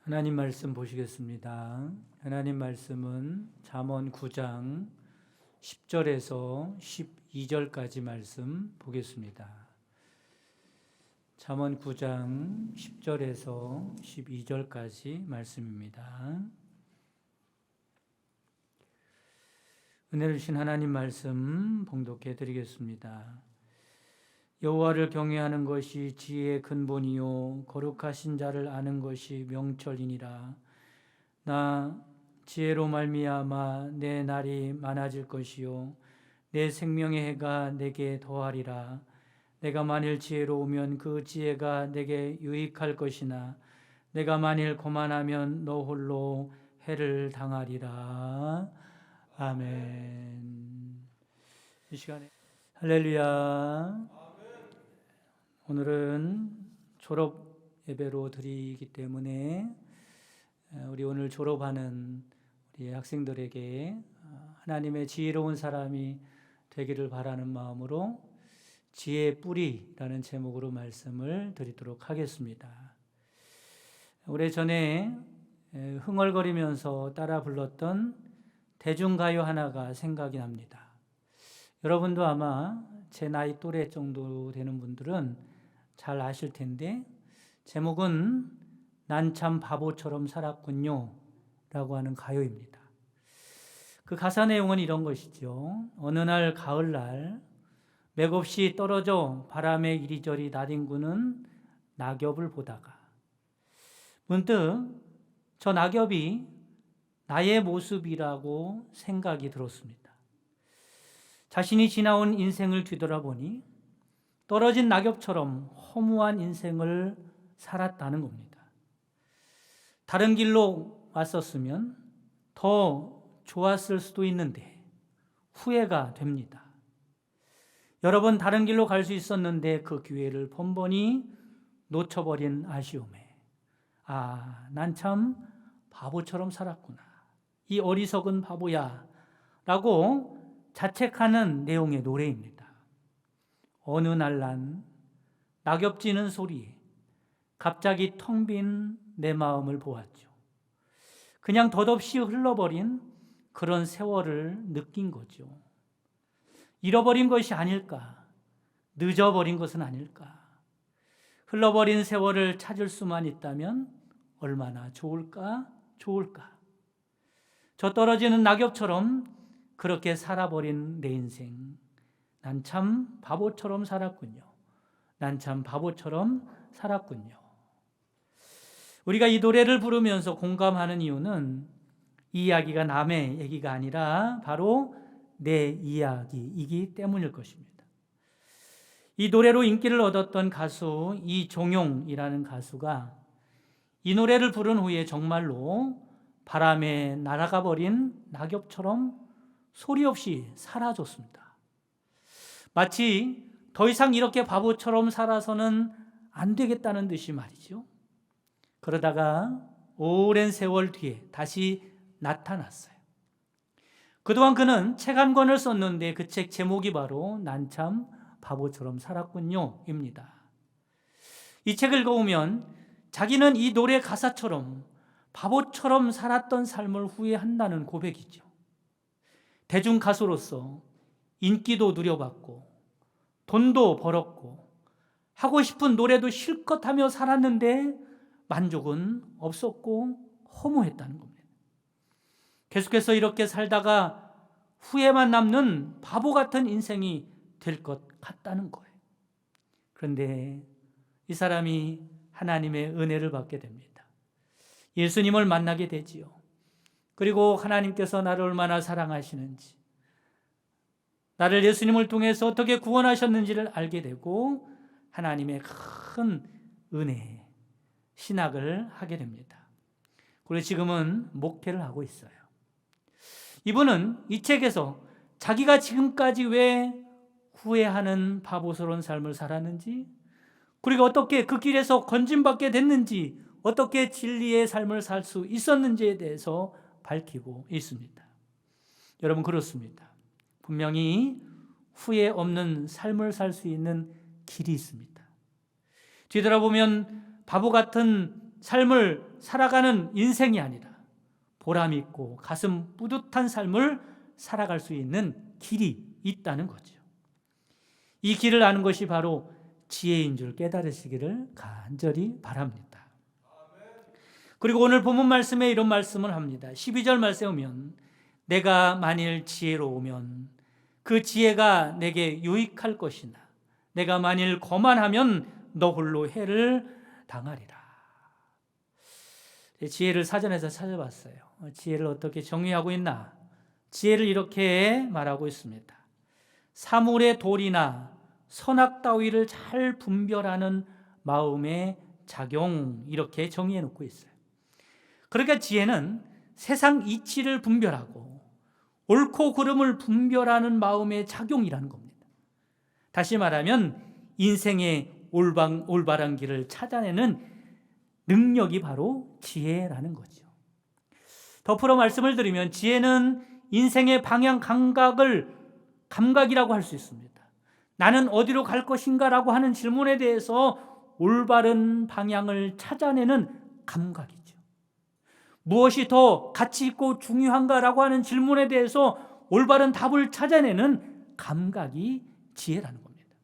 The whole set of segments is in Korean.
하나님 말씀 보시겠습니다. 하나님 말씀은 잠언 9장 10절에서 12절까지 말씀 보겠습니다. 잠언 9장 10절에서 12절까지 말씀입니다. 은혜를 주신 하나님 말씀 봉독해 드리겠습니다. 여호와를 경외하는 것이 지혜의 근본이요 거룩하신 자를 아는 것이 명철이니라. 나 지혜로 말미암아 내 날이 많아질 것이요 내 생명의 해가 내게 더하리라. 내가 만일 지혜로우면 그 지혜가 내게 유익할 것이나 내가 만일 거만하면 너 홀로 해를 당하리라. 아멘. 이 시간에 할렐루야. 오늘은 졸업 예배로 드리기 때문에 우리 오늘 졸업하는 우리 학생들에게 하나님의 지혜로운 사람이 되기를 바라는 마음으로 지혜의 뿌리라는 제목으로 말씀을 드리도록 하겠습니다. 오래전에 흥얼거리면서 따라 불렀던 대중가요 하나가 생각이 납니다. 여러분도 아마 제 나이 또래 정도 되는 분들은 잘 아실 텐데 제목은 난 참 바보처럼 살았군요 라고 하는 가요입니다. 그 가사 내용은 이런 것이죠. 어느 날 가을날 맥없이 떨어져 바람에 이리저리 나뒹구는 낙엽을 보다가 문득 저 낙엽이 나의 모습이라고 생각이 들었습니다. 자신이 지나온 인생을 뒤돌아보니 떨어진 낙엽처럼 허무한 인생을 살았다는 겁니다. 다른 길로 왔었으면 더 좋았을 수도 있는데 후회가 됩니다. 여러 번 다른 길로 갈 수 있었는데 그 기회를 번번이 놓쳐버린 아쉬움에 난 참 바보처럼 살았구나. 이 어리석은 바보야 라고 자책하는 내용의 노래입니다. 어느 날 난 낙엽 지는 소리에 갑자기 텅 빈 내 마음을 보았죠. 그냥 덧없이 흘러버린 그런 세월을 느낀 거죠. 잃어버린 것이 아닐까? 늦어버린 것은 아닐까? 흘러버린 세월을 찾을 수만 있다면 얼마나 좋을까? 저 떨어지는 낙엽처럼 그렇게 살아버린 내 인생, 난 참 바보처럼 살았군요. 우리가 이 노래를 부르면서 공감하는 이유는 이 이야기가 남의 얘기가 아니라 바로 내 이야기이기 때문일 것입니다. 이 노래로 인기를 얻었던 가수 이종용이라는 가수가 이 노래를 부른 후에 정말로 바람에 날아가 버린 낙엽처럼 소리 없이 사라졌습니다. 마치 더 이상 이렇게 바보처럼 살아서는 안 되겠다는 듯이 말이죠. 그러다가 오랜 세월 뒤에 다시 나타났어요. 그동안 그는 책 한 권을 썼는데 그 책 제목이 바로 난 참 바보처럼 살았군요 입니다. 이 책을 읽어보면 자기는 이 노래 가사처럼 바보처럼 살았던 삶을 후회한다는 고백이죠. 대중 가수로서 인기도 누려봤고 돈도 벌었고 하고 싶은 노래도 실컷 하며 살았는데 만족은 없었고 허무했다는 겁니다. 계속해서 이렇게 살다가 후회만 남는 바보 같은 인생이 될 것 같다는 거예요. 그런데 이 사람이 하나님의 은혜를 받게 됩니다. 예수님을 만나게 되지요. 그리고 하나님께서 나를 얼마나 사랑하시는지, 나를 예수님을 통해서 어떻게 구원하셨는지를 알게 되고 하나님의 큰 은혜, 신학을 하게 됩니다. 그리고 지금은 목회를 하고 있어요. 이분은 이 책에서 자기가 지금까지 왜 후회하는 바보스러운 삶을 살았는지, 그리고 어떻게 그 길에서 건짐받게 됐는지, 어떻게 진리의 삶을 살 수 있었는지에 대해서 밝히고 있습니다. 여러분, 그렇습니다. 분명히 후회 없는 삶을 살 수 있는 길이 있습니다. 뒤돌아보면 바보 같은 삶을 살아가는 인생이 아니라 보람 있고 가슴 뿌듯한 삶을 살아갈 수 있는 길이 있다는 거죠. 이 길을 아는 것이 바로 지혜인 줄 깨달으시기를 간절히 바랍니다. 그리고 오늘 본문 말씀에 이런 말씀을 합니다. 12절 말씀에 오면 내가 만일 지혜로우면 그 지혜가 내게 유익할 것이나 내가 만일 거만하면 너 홀로 해를 당하리라. 지혜를 사전에서 찾아봤어요. 지혜를 어떻게 정의하고 있나? 지혜를 이렇게 말하고 있습니다. 사물의 도리나 선악 따위를 잘 분별하는 마음의 작용, 이렇게 정의해 놓고 있어요. 그러니까 지혜는 세상 이치를 분별하고 옳고 그름을 분별하는 마음의 작용이라는 겁니다. 다시 말하면 인생의 올바른 길을 찾아내는 능력이 바로 지혜라는 거죠. 덧으로 말씀을 드리면 지혜는 인생의 방향 감각이라고 할 수 있습니다. 나는 어디로 갈 것인가라고 하는 질문에 대해서 올바른 방향을 찾아내는 감각이죠. 무엇이 더 가치 있고 중요한가라고 하는 질문에 대해서 올바른 답을 찾아내는 감각이 지혜라는 겁니다.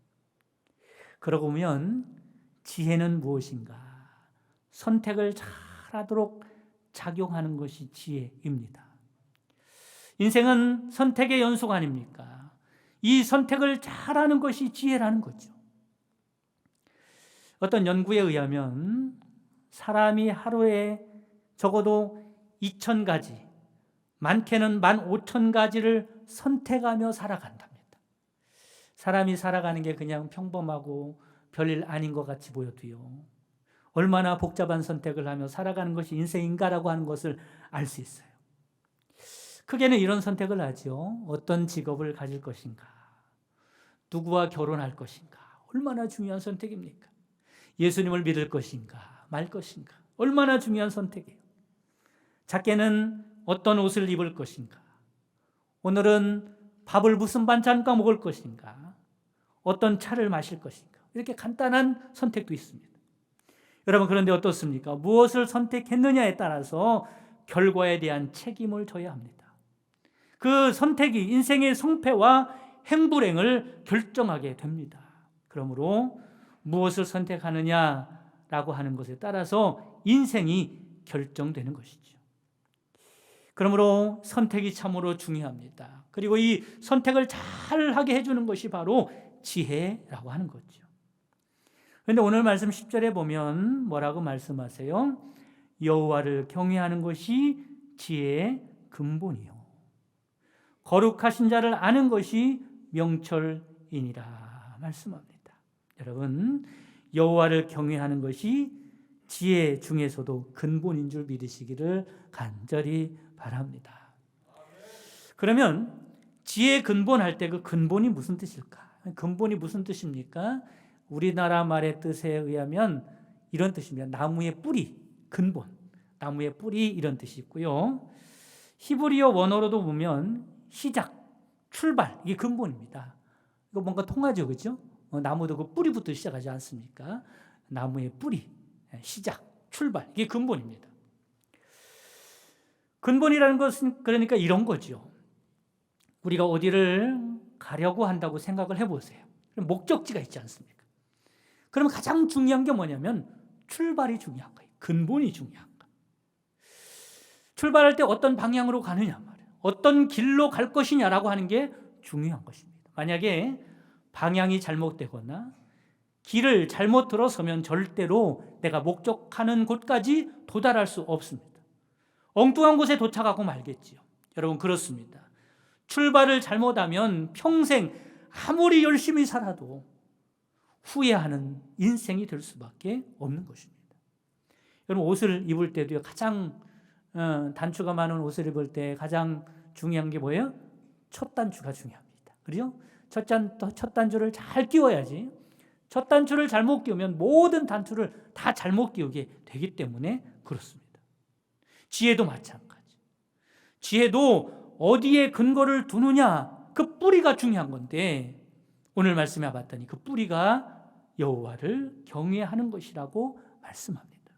그러고 보면 지혜는 무엇인가? 선택을 잘하도록 작용하는 것이 지혜입니다. 인생은 선택의 연속 아닙니까? 이 선택을 잘하는 것이 지혜라는 거죠. 어떤 연구에 의하면 사람이 하루에 적어도 2,000가지, 많게는 15,000가지를 선택하며 살아간답니다. 사람이 살아가는 게 그냥 평범하고 별일 아닌 것 같이 보여도요, 얼마나 복잡한 선택을 하며 살아가는 것이 인생인가라고 하는 것을 알 수 있어요. 크게는 이런 선택을 하죠. 어떤 직업을 가질 것인가? 누구와 결혼할 것인가? 얼마나 중요한 선택입니까? 예수님을 믿을 것인가? 말 것인가? 얼마나 중요한 선택이에요. 작게는 어떤 옷을 입을 것인가? 오늘은 밥을 무슨 반찬과 먹을 것인가? 어떤 차를 마실 것인가? 이렇게 간단한 선택도 있습니다. 여러분, 그런데 어떻습니까? 무엇을 선택했느냐에 따라서 결과에 대한 책임을 져야 합니다. 그 선택이 인생의 성패와 행불행을 결정하게 됩니다. 그러므로 무엇을 선택하느냐라고 하는 것에 따라서 인생이 결정되는 것이죠. 그러므로 선택이 참으로 중요합니다. 그리고 이 선택을 잘 하게 해주는 것이 바로 지혜라고 하는 거죠. 그런데 오늘 말씀 10절에 보면 뭐라고 말씀하세요? 여호와를 경외하는 것이 지혜의 근본이요, 거룩하신 자를 아는 것이 명철이니라 말씀합니다. 여러분, 여호와를 경외하는 것이 지혜 중에서도 근본인 줄 믿으시기를 간절히 바랍니다. 그러면 지혜의 근본 할 때 그 근본이 무슨 뜻일까? 근본이 무슨 뜻입니까? 우리나라 말의 뜻에 의하면 이런 뜻입니다. 나무의 뿌리, 근본, 나무의 뿌리, 이런 뜻이 있고요. 히브리어 원어로도 보면 시작, 출발, 이게 근본입니다. 이거 뭔가 통하죠, 그렇죠? 나무도 그 뿌리부터 시작하지 않습니까? 나무의 뿌리, 시작, 출발, 이게 근본입니다. 근본이라는 것은 그러니까 이런 거죠. 우리가 어디를 가려고 한다고 생각을 해보세요. 목적지가 있지 않습니까? 그러면 가장 중요한 게 뭐냐면 출발이 중요한 거예요. 근본이 중요한 거예요. 출발할 때 어떤 방향으로 가느냐 말이에요. 어떤 길로 갈 것이냐라고 하는 게 중요한 것입니다. 만약에 방향이 잘못되거나 길을 잘못 들어서면 절대로 내가 목적하는 곳까지 도달할 수 없습니다. 엉뚱한 곳에 도착하고 말겠지요. 여러분, 그렇습니다. 출발을 잘못하면 평생 아무리 열심히 살아도 후회하는 인생이 될 수밖에 없는 것입니다. 여러분, 옷을 입을 때도요, 가장 단추가 많은 옷을 입을 때 가장 중요한 게 뭐예요? 첫 단추가 중요합니다. 그죠? 첫 단추를 잘 끼워야지. 첫 단추를 잘못 끼우면 모든 단추를 다 잘못 끼우게 되기 때문에 그렇습니다. 지혜도 마찬가지. 지혜도 어디에 근거를 두느냐, 그 뿌리가 중요한 건데, 오늘 말씀해 봤더니 그 뿌리가 여호와를 경외하는 것이라고 말씀합니다.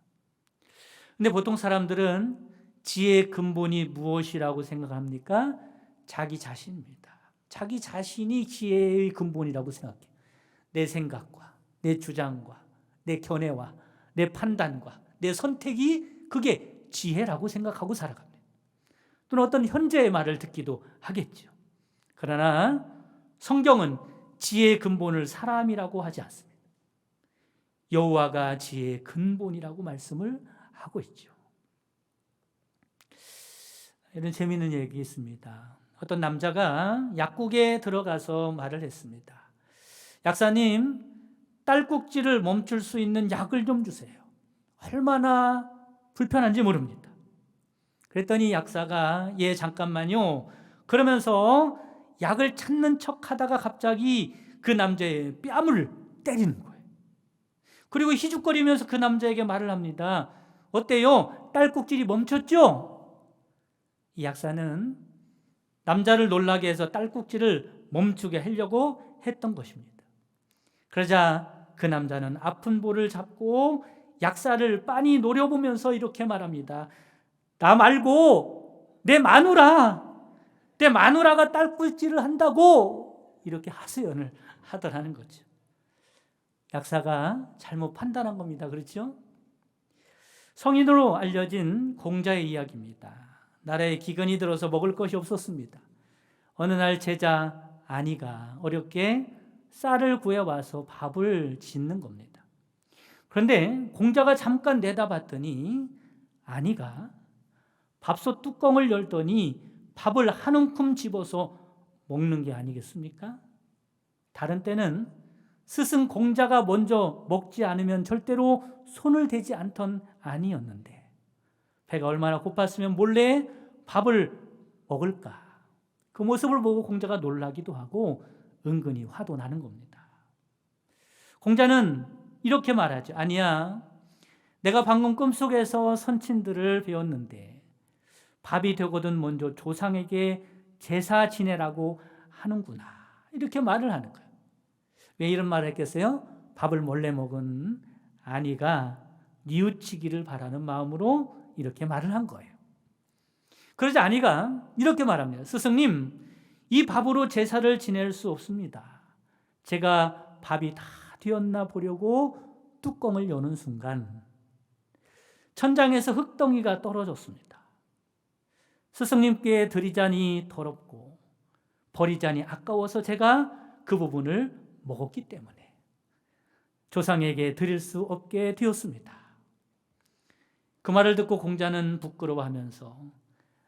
근데 보통 사람들은 지혜의 근본이 무엇이라고 생각합니까? 자기 자신입니다. 자기 자신이 지혜의 근본이라고 생각해요. 내 생각과 내 주장과 내 견해와 내 판단과 내 선택이 그게 지혜라고 생각하고 살아갑니다. 또는 어떤 현재의 말을 듣기도 하겠죠. 그러나 성경은 지혜의 근본을 사람이라고 하지 않습니다. 여호와가 지혜의 근본이라고 말씀을 하고 있죠. 이런 재미있는 얘기 있습니다. 어떤 남자가 약국에 들어가서 말을 했습니다. 약사님, 딸꾹질을 멈출 수 있는 약을 좀 주세요. 얼마나 불편한지 모릅니다. 그랬더니 약사가 예, 잠깐만요. 그러면서 약을 찾는 척 하다가 갑자기 그 남자의 뺨을 때리는 거예요. 그리고 희죽거리면서 그 남자에게 말을 합니다. 어때요? 딸꾹질이 멈췄죠? 이 약사는 남자를 놀라게 해서 딸꾹질을 멈추게 하려고 했던 것입니다. 그러자 그 남자는 아픈 볼을 잡고 약사를 빤히 노려보면서 이렇게 말합니다. 나 말고 내 마누라가 딸꾹질을 한다고 이렇게 하소연을 하더라는 거죠. 약사가 잘못 판단한 겁니다. 그렇죠? 성인으로 알려진 공자의 이야기입니다. 나라에 기근이 들어서 먹을 것이 없었습니다. 어느 날 제자 아니가 어렵게 쌀을 구해와서 밥을 짓는 겁니다. 그런데 공자가 잠깐 내다봤더니 아니가 밥솥 뚜껑을 열더니 밥을 한 움큼 집어서 먹는 게 아니겠습니까? 다른 때는 스승 공자가 먼저 먹지 않으면 절대로 손을 대지 않던 아니였는데 배가 얼마나 고팠으면 몰래 밥을 먹을까? 그 모습을 보고 공자가 놀라기도 하고 은근히 화도 나는 겁니다. 공자는 이렇게 말하죠. 아니야, 내가 방금 꿈속에서 선친들을 배웠는데 밥이 되거든 먼저 조상에게 제사 지내라고 하는구나. 이렇게 말을 하는 거예요. 왜 이런 말을 했겠어요? 밥을 몰래 먹은 아니가 뉘우치기를 바라는 마음으로 이렇게 말을 한 거예요. 그러자 아니가 이렇게 말합니다. 스승님, 이 밥으로 제사를 지낼 수 없습니다. 제가 밥이 다 되었나 보려고 뚜껑을 여는 순간 천장에서 흙덩이가 떨어졌습니다. 스승님께 드리자니 더럽고 버리자니 아까워서 제가 그 부분을 먹었기 때문에 조상에게 드릴 수 없게 되었습니다. 그 말을 듣고 공자는 부끄러워하면서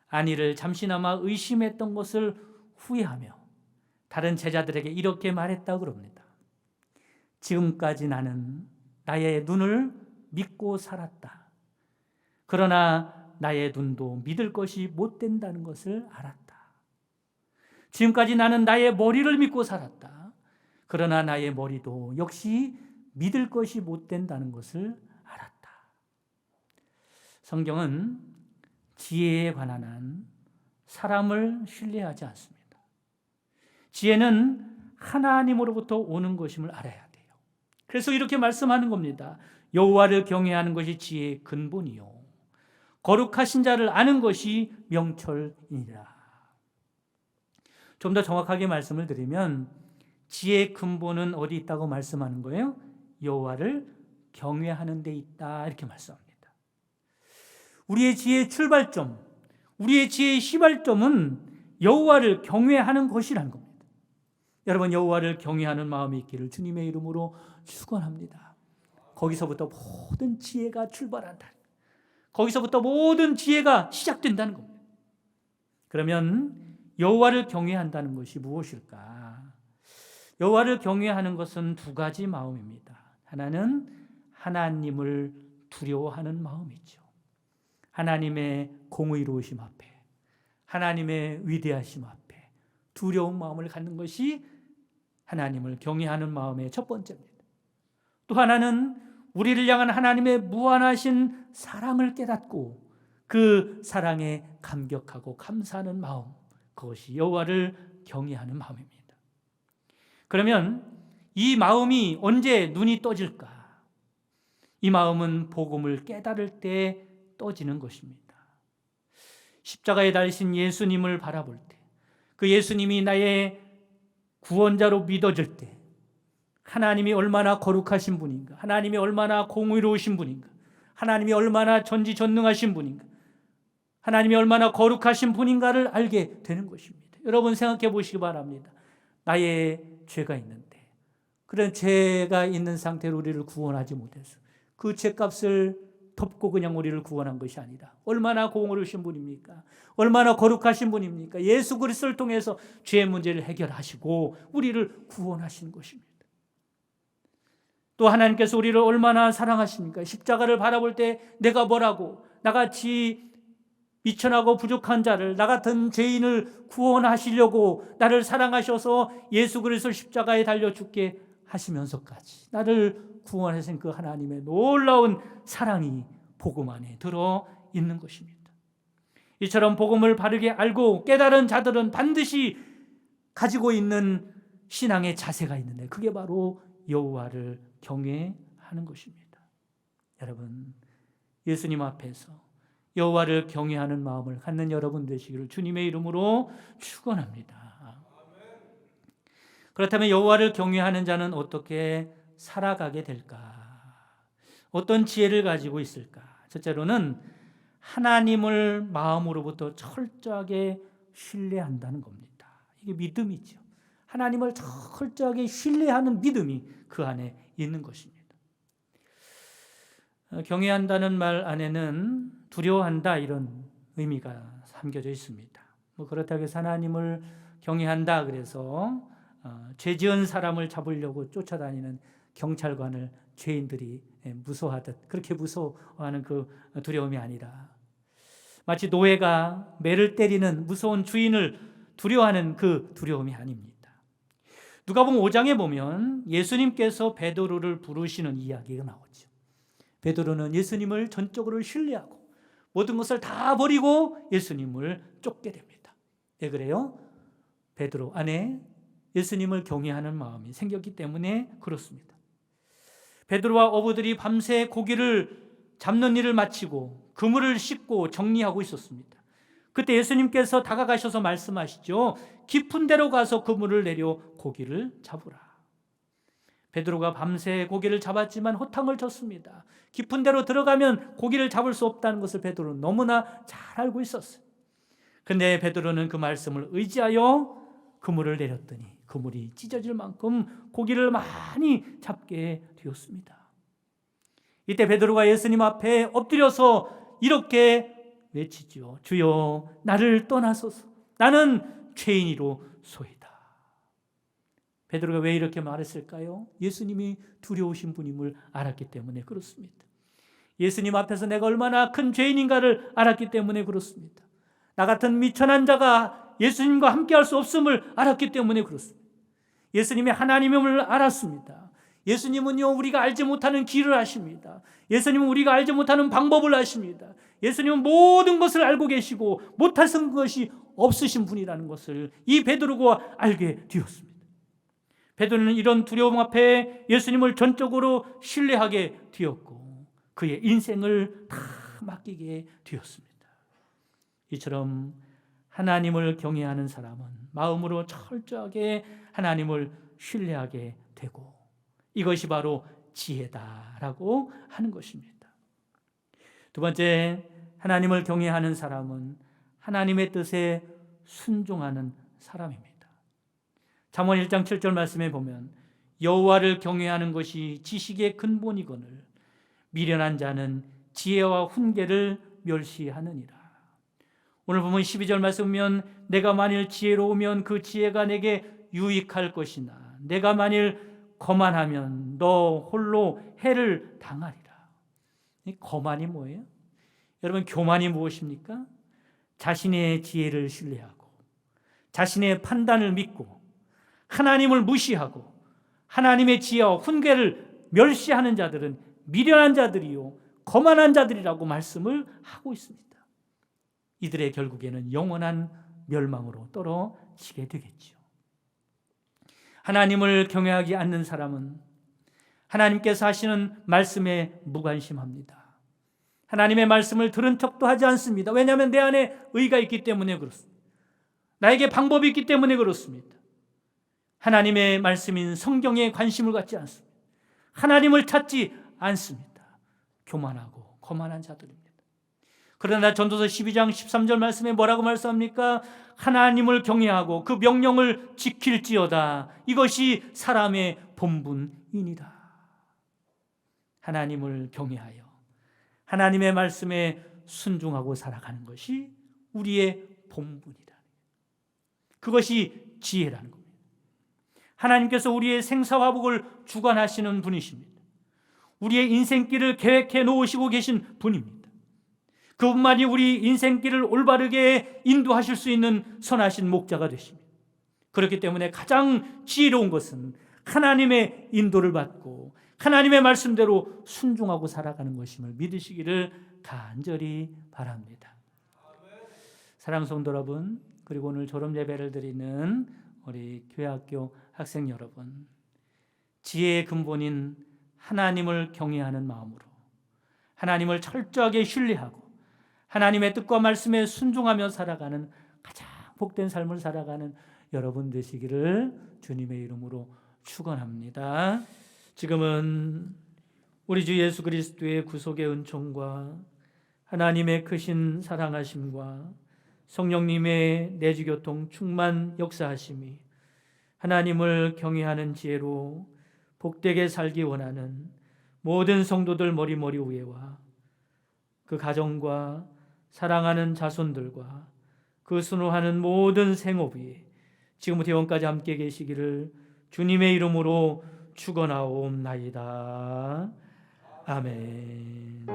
아니를 잠시나마 의심했던 것을 후회하며 다른 제자들에게 이렇게 말했다고 그럽니다. 지금까지 나는 나의 눈을 믿고 살았다. 그러나 나의 눈도 믿을 것이 못 된다는 것을 알았다. 지금까지 나는 나의 머리를 믿고 살았다. 그러나 나의 머리도 역시 믿을 것이 못 된다는 것을 알았다. 성경은 지혜에 관한 한 사람을 신뢰하지 않습니다. 지혜는 하나님으로부터 오는 것임을 알아야 돼요. 그래서 이렇게 말씀하는 겁니다. 여호와를 경외하는 것이 지혜의 근본이요 거룩하신 자를 아는 것이 명철이니라. 좀 더 정확하게 말씀을 드리면 지혜의 근본은 어디 있다고 말씀하는 거예요? 여호와를 경외하는 데 있다 이렇게 말씀합니다. 우리의 지혜의 출발점, 우리의 지혜의 시발점은 여호와를 경외하는 것이라는 겁니다. 여러분, 여호와를 경외하는 마음이 있기를 주님의 이름으로 축원합니다. 거기서부터 모든 지혜가 출발한다. 거기서부터 모든 지혜가 시작된다는 겁니다. 그러면 여호와를 경외한다는 것이 무엇일까? 여호와를 경외하는 것은 두 가지 마음입니다. 하나는 하나님을 두려워하는 마음이죠. 하나님의 공의로우심 앞에, 하나님의 위대하심 앞에 두려운 마음을 갖는 것이 하나님을 경외하는 마음의 첫 번째입니다. 또 하나는 우리를 향한 하나님의 무한하신 사랑을 깨닫고 그 사랑에 감격하고 감사하는 마음, 그것이 여호와를 경외하는 마음입니다. 그러면 이 마음이 언제 눈이 떠질까? 이 마음은 복음을 깨달을 때 떠지는 것입니다. 십자가에 달리신 예수님을 바라볼 때, 그 예수님이 나의 구원자로 믿어질 때 하나님이 얼마나 거룩하신 분인가, 하나님이 얼마나 공의로우신 분인가, 하나님이 얼마나 전지전능하신 분인가, 하나님이 얼마나 거룩하신 분인가를 알게 되는 것입니다. 여러분 생각해 보시기 바랍니다. 나의 죄가 있는데, 그런 죄가 있는 상태로 우리를 구원하지 못해서 그 죄값을 덮고 그냥 우리를 구원한 것이 아니라 얼마나 공의로우신 분입니까? 얼마나 거룩하신 분입니까? 예수 그리스도를 통해서 죄의 문제를 해결하시고 우리를 구원하신 것입니다. 또 하나님께서 우리를 얼마나 사랑하십니까? 십자가를 바라볼 때 내가 뭐라고, 나같이 미천하고 부족한 자를, 나 같은 죄인을 구원하시려고 나를 사랑하셔서 예수 그리스도 십자가에 달려 죽게 하시면서까지 나를 구원하신 그 하나님의 놀라운 사랑이 복음 안에 들어 있는 것입니다. 이처럼 복음을 바르게 알고 깨달은 자들은 반드시 가지고 있는 신앙의 자세가 있는데, 그게 바로 여호와를 경외하는 것입니다. 여러분, 예수님 앞에서 여호와를 경외하는 마음을 갖는 여러분 되시기를 주님의 이름으로 축원합니다. 그렇다면 여호와를 경외하는 자는 어떻게 살아가게 될까? 어떤 지혜를 가지고 있을까? 첫째로는 하나님을 마음으로부터 철저하게 신뢰한다는 겁니다. 이게 믿음이죠. 하나님을 철저하게 신뢰하는 믿음이 그 안에 있는 것입니다. 경외한다는 말 안에는 두려워한다, 이런 의미가 담겨져 있습니다. 그렇다고 해서 하나님을 경외한다 그래서 죄 지은 사람을 잡으려고 쫓아다니는 경찰관을 죄인들이 무서워하듯 그렇게 무서워하는 그 두려움이 아니라, 마치 노예가 매를 때리는 무서운 주인을 두려워하는 그 두려움이 아닙니다. 누가복음 5장에 보면 예수님께서 베드로를 부르시는 이야기가 나오죠. 베드로는 예수님을 전적으로 신뢰하고 모든 것을 다 버리고 예수님을 쫓게 됩니다. 왜 그래요? 베드로 안에 예수님을 경외하는 마음이 생겼기 때문에 그렇습니다. 베드로와 어부들이 밤새 고기를 잡는 일을 마치고 그물을 씻고 정리하고 있었습니다. 그때 예수님께서 다가가셔서 말씀하시죠. 깊은 데로 가서 그물을 내려 고기를 잡으라. 베드로가 밤새 고기를 잡았지만 호탕을 쳤습니다. 깊은 데로 들어가면 고기를 잡을 수 없다는 것을 베드로는 너무나 잘 알고 있었어요. 그런데 베드로는 그 말씀을 의지하여 그물을 내렸더니 그물이 찢어질 만큼 고기를 많이 잡게 되었습니다. 이때 베드로가 예수님 앞에 엎드려서 이렇게 외치죠. 주여, 나를 떠나소서. 나는 죄인이로소이다. 베드로가 왜 이렇게 말했을까요? 예수님이 두려우신 분임을 알았기 때문에 그렇습니다. 예수님 앞에서 내가 얼마나 큰 죄인인가를 알았기 때문에 그렇습니다. 나 같은 미천한 자가 예수님과 함께할 수 없음을 알았기 때문에 그렇습니다. 예수님이 하나님임을 알았습니다. 예수님은요, 우리가 알지 못하는 길을 아십니다. 예수님은 우리가 알지 못하는 방법을 아십니다. 예수님은 모든 것을 알고 계시고 못하신 것이 없으신 분이라는 것을 이 베드로가 알게 되었습니다. 베드로는 이런 두려움 앞에 예수님을 전적으로 신뢰하게 되었고 그의 인생을 다 맡기게 되었습니다. 이처럼 하나님을 경외하는 사람은 마음으로 철저하게 하나님을 신뢰하게 되고 이것이 바로 지혜다라고 하는 것입니다. 두 번째, 하나님을 경외하는 사람은 하나님의 뜻에 순종하는 사람입니다. 잠언 1장 7절 말씀에 보면 여호와를 경외하는 것이 지식의 근본이거늘 미련한 자는 지혜와 훈계를 멸시하느니라. 오늘 보면 12절 말씀 보면 내가 만일 지혜로우면 그 지혜가 내게 유익할 것이나 내가 만일 거만하면 너 홀로 해를 당하리라. 이 거만이 뭐예요? 여러분, 교만이 무엇입니까? 자신의 지혜를 신뢰하고 자신의 판단을 믿고 하나님을 무시하고 하나님의 지혜와 훈계를 멸시하는 자들은 미련한 자들이요 거만한 자들이라고 말씀을 하고 있습니다. 이들의 결국에는 영원한 멸망으로 떨어지게 되겠죠. 하나님을 경외하지 않는 사람은 하나님께서 하시는 말씀에 무관심합니다. 하나님의 말씀을 들은 척도 하지 않습니다. 왜냐하면 내 안에 의가 있기 때문에 그렇습니다. 나에게 방법이 있기 때문에 그렇습니다. 하나님의 말씀인 성경에 관심을 갖지 않습니다. 하나님을 찾지 않습니다. 교만하고 거만한 자들입니다. 그러나 전도서 12장 13절 말씀에 뭐라고 말씀합니까? 하나님을 경외하고 그 명령을 지킬지어다. 이것이 사람의 본분이니라. 하나님을 경외하여 하나님의 말씀에 순종하고 살아가는 것이 우리의 본분이다. 그것이 지혜라는 겁니다. 하나님께서 우리의 생사화복을 주관하시는 분이십니다. 우리의 인생길을 계획해 놓으시고 계신 분입니다. 그분만이 우리 인생길을 올바르게 인도하실 수 있는 선하신 목자가 되십니다. 그렇기 때문에 가장 지혜로운 것은 하나님의 인도를 받고 하나님의 말씀대로 순종하고 살아가는 것임을 믿으시기를 간절히 바랍니다. 사랑하는 성도 여러분, 그리고 오늘 졸업 예배를 드리는 우리 교회학교 학생 여러분, 지혜의 근본인 하나님을 경외하는 마음으로 하나님을 철저하게 신뢰하고 하나님의 뜻과 말씀에 순종하며 살아가는 가장 복된 삶을 살아가는 여러분 되시기를 주님의 이름으로 축원합니다. 지금은 우리 주 예수 그리스도의 구속의 은총과 하나님의 크신 사랑하심과 성령님의 내주교통 충만 역사하심이 하나님을 경외하는 지혜로 복되게 살기 원하는 모든 성도들 머리머리 위에와 그 가정과 사랑하는 자손들과 그 순호하는 모든 생업 위에 지금부터 영원까지 함께 계시기를 주님의 이름으로 축원하옵나이다. 아멘.